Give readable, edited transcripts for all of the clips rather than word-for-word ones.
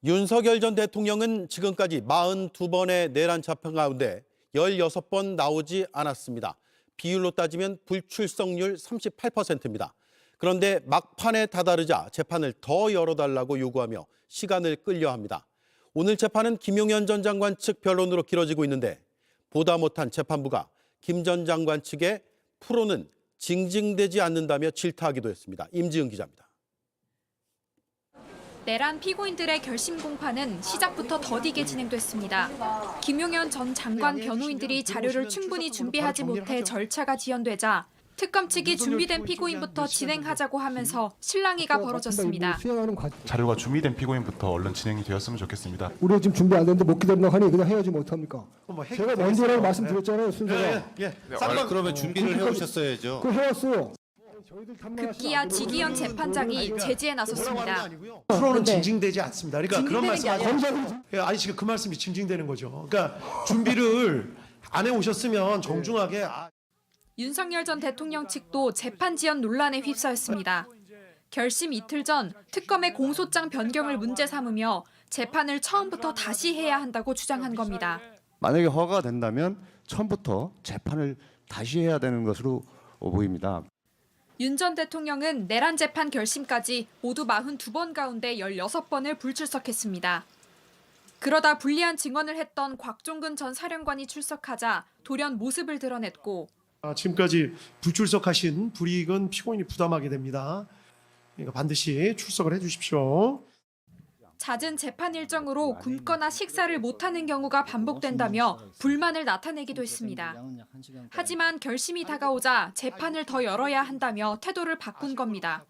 윤석열 전 대통령은 지금까지 42번의 내란 재판 가운데 16번 나오지 않았습니다. 비율로 따지면 불출석률 38%입니다. 그런데 막판에 다다르자 재판을 더 열어달라고 요구하며 시간을 끌려 합니다. 오늘 재판은 김용현 전 장관 측 변론으로 길어지고 있는데 보다 못한 재판부가 김 전 장관 측의 프로는 징징대지 않는다며 질타하기도 했습니다. 임지은 기자입니다. 내란 피고인들의 결심 공판은 시작부터 더디게 진행됐습니다. 김용현 전 장관 변호인들이 자료를 충분히 준비하지 못해 절차가 지연되자 특검 측이 준비된 피고인부터 진행하자고 하면서 실랑이가 벌어졌습니다. 자료가 준비된 피고인부터 얼른 진행이 되었으면 좋겠습니다. 우리 지금 준비 안 됐는데 못 기다린다고 하니 그냥 해야지 못합니까? 제가 먼저라고 말씀드렸잖아요, 순서가. 그러면 준비를 해오셨어야죠. 그 해왔어요. 급기야 지기현 재판장이 제지에 나섰습니다. 프로는 징징대지 않습니다. 그러니까 그런 말씀 아니 지금 그 말씀이 징징대는 거죠. 그러니까 준비를 안 해오셨으면 정중하게 윤석열 전 대통령 측도 재판 지연 논란에 휩싸였습니다. 결심 이틀 전 특검의 공소장 변경을 문제 삼으며 재판을 처음부터 다시 해야 한다고 주장한 겁니다. 만약에 허가가 된다면 처음부터 재판을 다시 해야 되는 것으로 보입니다. 윤 전 대통령은 내란 재판 결심까지 모두 42번 가운데 16번을 불출석했습니다. 그러다 불리한 증언을 했던 곽종근 전 사령관이 출석하자 돌연 모습을 드러냈고 지금까지 불출석하신 불이익은 피고인이 부담하게 됩니다. 그러니까 반드시 출석을 해주십시오. 잦은 재판 일정으로 굶거나 식사를 못하는 경우가 반복된다며 불만을 나타내기도 했습니다. 하지만 결심이 다가오자 재판을 더 열어야 한다며 태도를 바꾼 겁니다.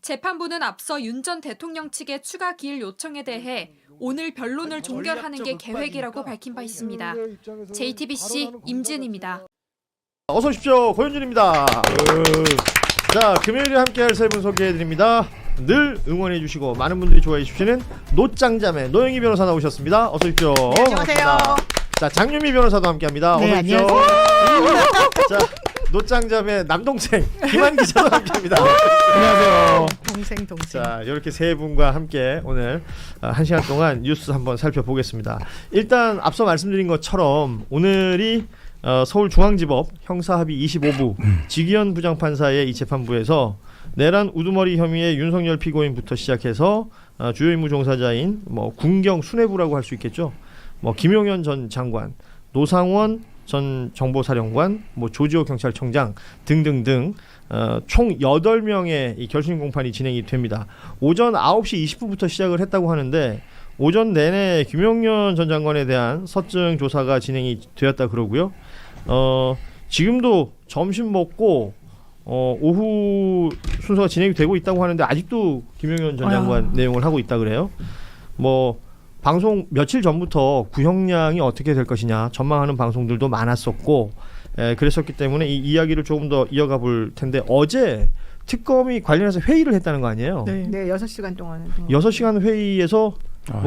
재판부는 앞서 윤 전 대통령 측의 추가 기일 요청에 대해 오늘 변론을 종결하는 게 계획이라고 밝힌 바 있습니다. JTBC 임지은입니다. 어서 오십시오. 고현준입니다. 자, 금요일에 함께할 세 분 소개해드립니다. 늘 응원해주시고 많은 분들이 좋아해주시는 노짱자매 노영희 변호사 나오셨습니다. 어서 오십시오. 네, 안녕하세요. 자, 장윤미 변호사도 함께합니다. 네, 어서 오십시오. 자, 노짱자매 남동생 김한 기자도 함께합니다. 안녕하세요. 동생. 자, 이렇게 세 분과 함께 오늘 1시간 동안 뉴스 한번 살펴보겠습니다. 일단 앞서 말씀드린 것처럼 오늘이 서울중앙지법 형사합의 25부 지기현 부장판사의 이 재판부에서 내란 우두머리 혐의의 윤석열 피고인부터 시작해서 주요 임무 종사자인 군경 수뇌부라고 할 수 있겠죠. 김용현 전 장관, 노상원 전 정보사령관, 조지호 경찰청장 등등등 총 8명의 이 결심 공판이 진행이 됩니다. 오전 9시 20분부터 시작을 했다고 하는데 오전 내내 김용현 전 장관에 대한 서증 조사가 진행이 되었다 그러고요. 지금도 점심 먹고 오후 순서가 진행이 되고 있다고 하는데 아직도 김용현 전 장관 내용을 하고 있다 그래요. 방송 며칠 전부터 구형량이 어떻게 될 것이냐 전망하는 방송들도 많았었고 그랬었기 때문에 이 이야기를 조금 더 이어가 볼 텐데 어제 특검이 관련해서 회의를 했다는 거 아니에요? 네, 6시간 동안. 6시간 회의에서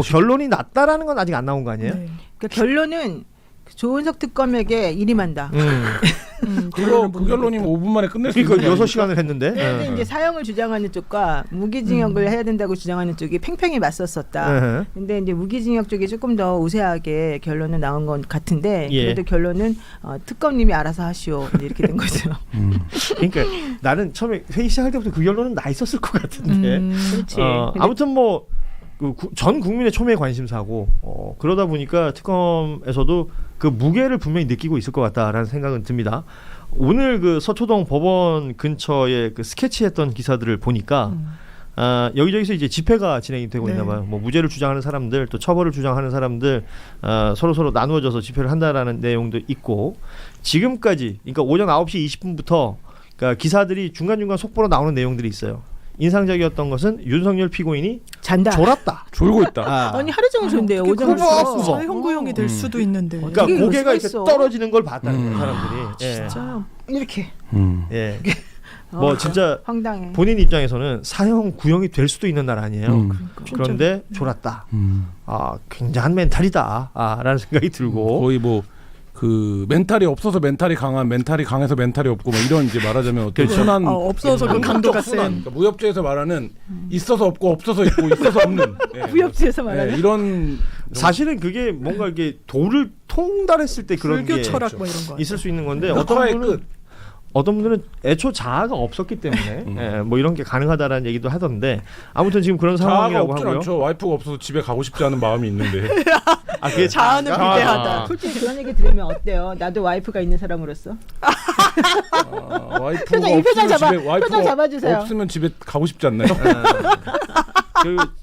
결론이 났다라는 건 아직 안 나온 거 아니에요? 네. 그러니까 결론은 조은석 특검에게 일임한다. 그 결론이 5분 만에 끝낼 수 있는 그러니까 6시간을 했는데. 근데 이제 사형을 주장하는 쪽과 무기징역을 해야 된다고 주장하는 쪽이 팽팽히 맞섰었다. 근데 이제 무기징역 쪽이 조금 더 우세하게 결론은 나온 것 같은데 그래도 결론은 특검님이 알아서 하시오 이렇게 된 거죠. 그러니까 나는 처음에 회의 시작할 때부터 그 결론은 나 있었을 것 같은데. 그렇지. 아무튼 전 국민의 초미의 관심사고 그러다 보니까 특검에서도 그 무게를 분명히 느끼고 있을 것 같다라는 생각은 듭니다. 오늘 그 서초동 법원 근처에 그 스케치했던 기사들을 보니까 여기저기서 이제 집회가 진행이 되고 있나 봐요. 무죄를 주장하는 사람들 또 처벌을 주장하는 사람들 서로 나누어져서 집회를 한다라는 내용도 있고 지금까지 그러니까 오전 9시 20분부터 그러니까 기사들이 중간중간 속보로 나오는 내용들이 있어요. 인상적이었던 것은 윤석열 피고인이 잔다. 졸았다. 졸고 있다. 아니 하루 종일 존대요. 오전 사형 구형이 될 수도 있는데. 그러니까 고개가 이렇게 떨어지는 걸 봤다는 거예요, 사람들이. 진짜 이렇게. 예. 진짜 황당해. 본인 입장에서는 사형 구형이 될 수도 있는 날 아니에요. 그런데 졸았다. 굉장한 멘탈이다. 라는 생각이 들고. 거의 그 멘탈이 없어서 멘탈이 강한, 멘탈이 강해서 멘탈이 없고 뭐 이런 이제 말하자면 어떤 순한 없어서 그 강도가 순한, 센. 그러니까 무협지에서 말하는 있어서 없고 없어서 있고 있어서 없는 무협지에서 말하는 이런 사실은 그게 뭔가 이게 도를 통달했을 때 그런 불교 게 철학 뭐 이런 거. 있을 수 있는 건데 흑화의 끝. 어떤 분들은 애초 자아가 없었기 때문에 예, 뭐 이런 게 가능하다라는 얘기도 하던데 아무튼 지금 그런 자아가 상황이라고 없진 하고요. 않죠. 와이프가 없어서 집에 가고 싶지 않은 마음이 있는데. 아, 그게 자아는 비대하다. 솔직히 그런 얘기 들으면 어때요? 나도 와이프가 있는 사람으로서. 와이프가 표정, 이 표정 없으면 잡아- 집에 와이프가 표정 잡아주세요. 없으면 집에 가고 싶지 않나요?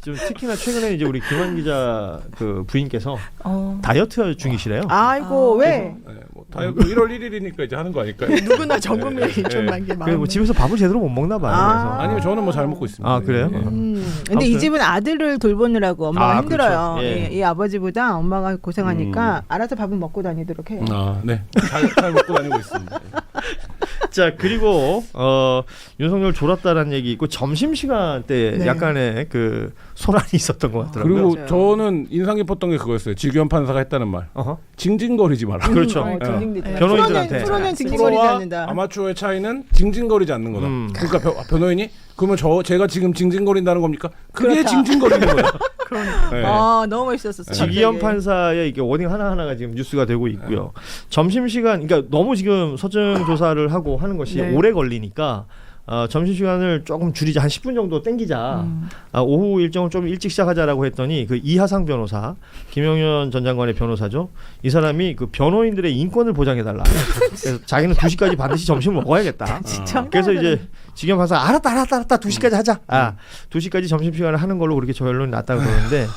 좀 특히나 최근에 이제 우리 김한 기자 그 부인께서 다이어트 중이시래요. 아이고 왜? 네, 뭐 다이어트 1월 1일이니까 이제 하는 거 아닐까요? 누구나 정금이 좀 많은 게 그리고 많은데. 뭐 집에서 밥을 제대로 못 먹나 봐요. 그래서. 아니면 저는 뭐 잘 먹고 있습니다. 아, 그래요? 예. 근데 이 아무튼. 집은 아들을 돌보느라고 엄마가 아, 힘들어요. 그렇죠. 예. 이 아버지보다 엄마가 고생하니까 알아서 밥은 먹고 다니도록 해요. 아, 네. 잘 먹고 다니고 있습니다. 자 그리고 윤석열 졸았다라는 얘기 있고 점심 시간 때 네. 약간의 그 소란이 있었던 것 같더라고요. 그리고 맞아요. 저는 인상 깊었던 게 그거였어요. 지규현 판사가 했다는 말. 어허. 징징거리지 마라. 그렇죠. 징징대지. 변호인들한테. 프로는 징징거리지 프로와 않는다. 아마추어의 차이는 징징거리지 않는 거다. 그러니까 변호인이 그러면 제가 지금 징징거린다는 겁니까? 그게 그렇다. 징징거리는 거예요. 네. 너무 멋있었어. 지기현 판사의 이게 워딩 하나하나가 지금 뉴스가 되고 있고요. 점심시간, 그러니까 너무 지금 서증 조사를 하고 하는 것이 네. 오래 걸리니까 점심시간을 조금 줄이자, 한 10분 정도 땡기자. 오후 일정을 좀 일찍 시작하자라고 했더니 그 이하상 변호사, 김영현 전 장관의 변호사죠. 이 사람이 그 변호인들의 인권을 보장해달라. 그래서 자기는 2시까지 반드시 점심을 먹어야겠다. 그래서 이제 지기현 판사 알았다 2시까지 하자. 2시까지 점심시간을 하는 걸로 그렇게 결론이 났다고 그러는데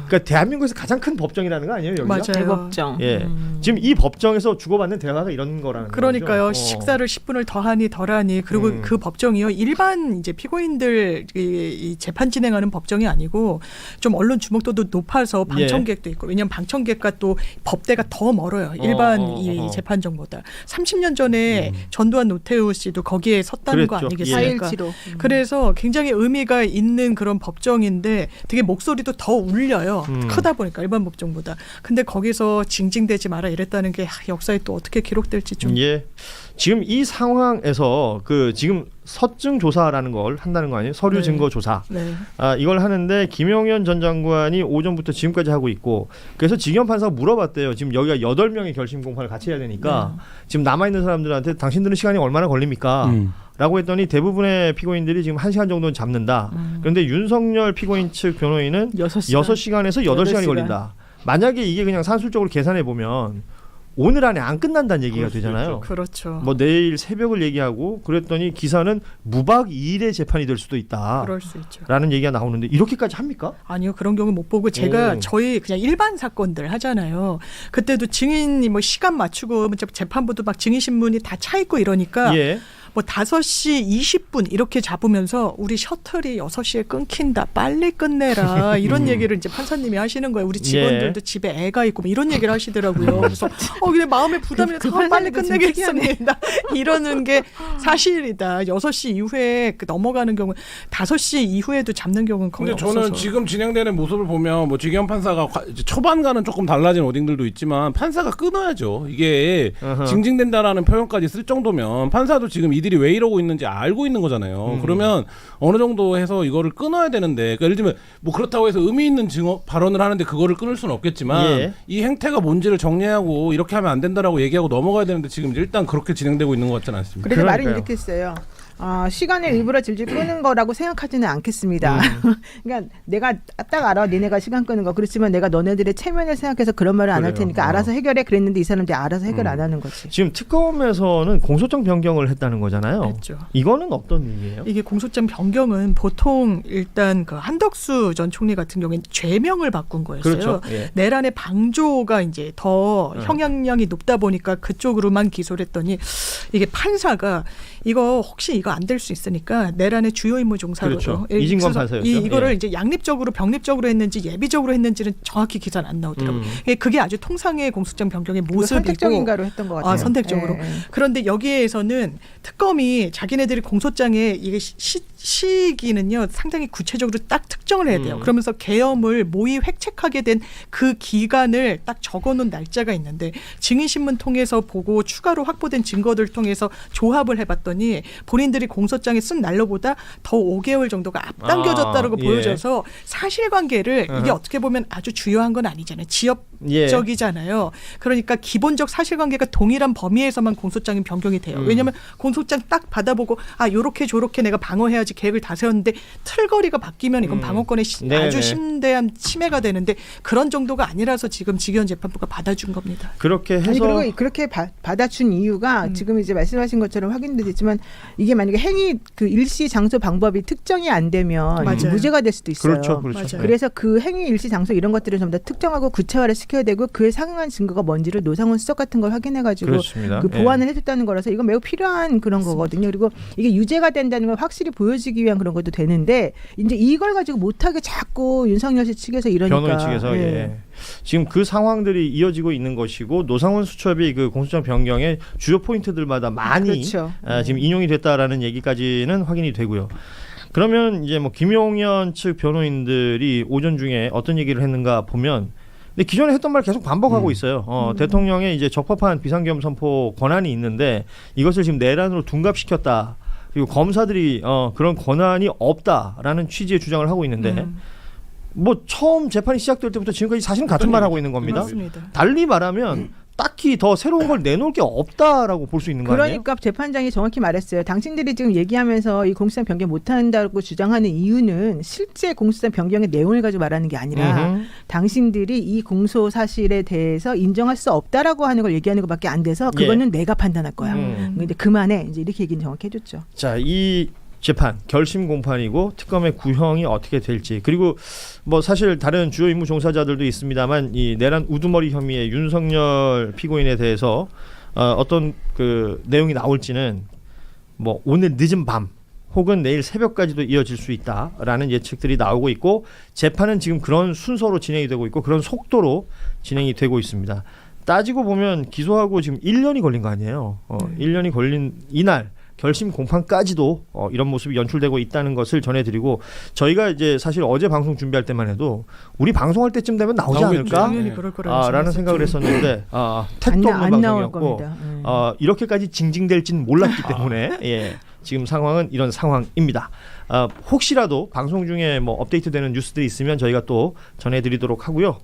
그러니까 대한민국에서 가장 큰 법정이라는 거 아니에요, 여기가? 맞아요. 대법정. 예. 지금 이 법정에서 주고받는 대화가 이런 거라는 그러니까요. 거죠. 식사를 10분을 더하니 덜하니 그리고 그 법정이요 일반 이제 피고인들 이 재판 진행하는 법정이 아니고 좀 언론 주목도도 높아서 방청객도 있고 왜냐하면 방청객과 또 법대가 더 멀어요. 일반 이 재판정보다 30년 전에 전두환 노태우 씨도 거기에 섰다는 거 그랬죠. 아니겠습니까? 4.17로. 그래서 굉장히 의미가 있는 그런 법정인데 되게 목소리도 더 울려요. 크다 보니까 일반 법정보다. 근데 거기서 징징대지 마라 이랬다는 게 역사에 또 어떻게 기록될지 좀. 예. 지금 이 상황에서 그 지금 서증 조사라는 걸 한다는 거 아니에요? 서류 네. 증거 조사. 네. 이걸 하는데 김용현 전 장관이 오전부터 지금까지 하고 있고 그래서 지기현 판사가 물어봤대요. 지금 여기가 8명의 결심 공판을 같이 해야 되니까 지금 남아 있는 사람들한테 당신들은 시간이 얼마나 걸립니까? 라고 했더니 대부분의 피고인들이 지금 1시간 정도는 잡는다. 그런데 윤석열 피고인 측 변호인은 6시간에서 8시간이 걸린다. 만약에 이게 그냥 산술적으로 계산해 보면 오늘 안에 안 끝난다는 얘기가 되잖아요. 그렇죠. 뭐 내일 새벽을 얘기하고 그랬더니 기사는 무박 2일의 재판이 될 수도 있다. 그럴 수 있죠. 라는 얘기가 나오는데 이렇게까지 합니까? 아니요, 그런 경우 못 보고 제가 저희 그냥 일반 사건들 하잖아요. 그때도 증인이 뭐 시간 맞추고 재판부도 막 증인 신문이 다 차 있고 이러니까 예. 뭐 5시 20분 이렇게 잡으면서 우리 셔틀이 6시에 끊긴다. 빨리 끝내라. 이런 얘기를 이제 판사님이 하시는 거예요. 우리 직원들도 집에 애가 있고 뭐 이런 얘기를 하시더라고요. 그래서 근데 마음에 부담이 빨리 끝내겠습니다. 이러는 게 사실이다. 6시 이후에 넘어가는 경우 5시 이후에도 잡는 경우는 거의 근데 없어서. 저는 지금 진행되는 모습을 보면 뭐 지기현 판사가 이제 초반과는 조금 달라진 워딩들도 있지만 판사가 끊어야죠. 이게 징징댄다라는 표현까지 쓸 정도면 판사도 지금 이들이 왜 이러고 있는지 알고 있는 거잖아요. 그러면 어느 정도 해서 이거를 끊어야 되는데 그러니까 예를 들면 뭐 그렇다고 해서 의미 있는 발언을 하는데 그거를 끊을 수는 없겠지만 이 행태가 뭔지를 정리하고 이렇게 하면 안 된다라고 얘기하고 넘어가야 되는데 지금 일단 그렇게 진행되고 있는 것 같지는 않습니다. 그래서 말을 이렇게 했어요. 시간을 일부러 질질 끄는 거라고 생각하지는 않겠습니다. 그러니까 내가 딱 알아. 니네가 시간 끄는 거. 그렇지만 내가 너네들의 체면을 생각해서 그런 말을 안 할 테니까 알아서 해결해. 그랬는데 이 사람들이 알아서 해결 안 하는 거지. 지금 특검에서는 공소장 변경을 했다는 거잖아요. 그렇죠. 이거는 어떤 의미예요? 이게 공소장 변경은 보통 일단 그 한덕수 전 총리 같은 경우에는 죄명을 바꾼 거였어요. 그렇죠. 예. 내란의 방조가 이제 더 형량이 높다 보니까 그쪽으로만 기소를 했더니 이게 판사가 이거 혹시 이거 이거 안 될 수 있으니까 내란의 주요 임무 종사로 그렇죠. 이진권 판사였죠. 이거를 예. 이제 양립적으로 병립적으로 했는지 예비적으로 했는지는 정확히 기사는 안 나오더라고요. 그게 아주 통상의 공소장 변경의 모습이고 선택적인가로 했던 것 같아요. 선택적으로. 예, 예. 그런데 여기에서는 특검이 자기네들이 공소장에 이게 시기는요 상당히 구체적으로 딱 특정을 해야 돼요. 그러면서 계엄을 모의 획책하게 된 그 기간을 딱 적어놓은 날짜가 있는데 증인신문 통해서 보고 추가로 확보된 증거들 통해서 조합을 해봤더니 본인들이 공소장에 쓴 날로보다 더 5개월 정도가 앞당겨졌다고 예. 보여져서 사실관계를 이게 어떻게 보면 아주 주요한 건 아니잖아요. 지역적이잖아요. 그러니까 기본적 사실관계가 동일한 범위에서만 공소장이 변경이 돼요. 왜냐하면 공소장 딱 받아보고 요렇게 저렇게 내가 방어해야지 계획을 다 세웠는데 틀거리가 바뀌면 이건 방어권의 아주 심대한 침해가 되는데 그런 정도가 아니라서 지금 직위원 재판부가 받아준 겁니다. 그렇게 해서 그리고 그렇게 받아준 이유가 지금 이제 말씀하신 것처럼 확인되지만 이게 만약에 행위 그 일시 장소 방법이 특정이 안 되면 맞아요. 무죄가 될 수도 있어요. 그렇죠. 맞아요. 그래서 그 행위 일시 장소 이런 것들을 전부 다 특정하고 구체화를 시켜야 되고 그에 상응한 증거가 뭔지를 노상훈 수석 같은 걸 확인해가지고 그렇습니다. 그 보완을 해줬다는 거라서 이건 매우 필요한 그런 거거든요. 그리고 이게 유죄가 된다는 걸 확실히 보여주기 위한 그런 것도 되는데 이제 이걸 가지고 못하게 자꾸 윤석열 씨 측에서 이러니까 변호인 측에서 예. 지금 그 상황들이 이어지고 있는 것이고 노상훈 수첩이 그 공소장 변경의 주요 포인트들마다 많이 그렇죠. 지금 인용이 됐다라는 얘기까지는 확인이 되고요. 그러면 이제 뭐 김용현 측 변호인들이 오전 중에 어떤 얘기를 했는가 보면 근데 기존에 했던 말 계속 반복하고 있어요. 대통령의 이제 적법한 비상계엄 선포 권한이 있는데 이것을 지금 내란으로 둔갑시켰다. 그리고 검사들이 그런 권한이 없다라는 취지의 주장을 하고 있는데 뭐 처음 재판이 시작될 때부터 지금까지 사실은 같은 말 하고 있는 겁니다. 맞습니다. 달리 말하면 딱히 더 새로운 걸 내놓을 게 없다라고 볼 수 있는 거 아니에요? 그러니까 재판장이 정확히 말했어요. 당신들이 지금 얘기하면서 이 공소장 변경 못한다고 주장하는 이유는 실제 공소장 변경의 내용을 가지고 말하는 게 아니라 당신들이 이 공소 사실에 대해서 인정할 수 없다라고 하는 걸 얘기하는 것밖에 안 돼서 그거는 내가 판단할 거야. 근데 그만해. 이제 이렇게 얘기는 정확히 해줬죠. 자, 이 재판 결심 공판이고 특검의 구형이 어떻게 될지 그리고 뭐 사실 다른 주요 임무 종사자들도 있습니다만 이 내란 우두머리 혐의의 윤석열 피고인에 대해서 어떤 그 내용이 나올지는 뭐 오늘 늦은 밤 혹은 내일 새벽까지도 이어질 수 있다라는 예측들이 나오고 있고 재판은 지금 그런 순서로 진행이 되고 있고 그런 속도로 진행이 되고 있습니다. 따지고 보면 기소하고 지금 1년이 걸린 거 아니에요. 1년이 걸린 이날 결심 공판까지도 이런 모습이 연출되고 있다는 것을 전해드리고 저희가 이제 사실 어제 방송 준비할 때만 해도 우리 방송할 때쯤 되면 나오지 않을까? 당연히 그럴 거라고 라는 생각을 했었는데 택도 없는 방송이었고 이렇게까지 징징댈지는 몰랐기 때문에 지금 상황은 이런 상황입니다. 혹시라도 방송 중에 뭐 업데이트되는 뉴스들이 있으면 저희가 또 전해드리도록 하고요.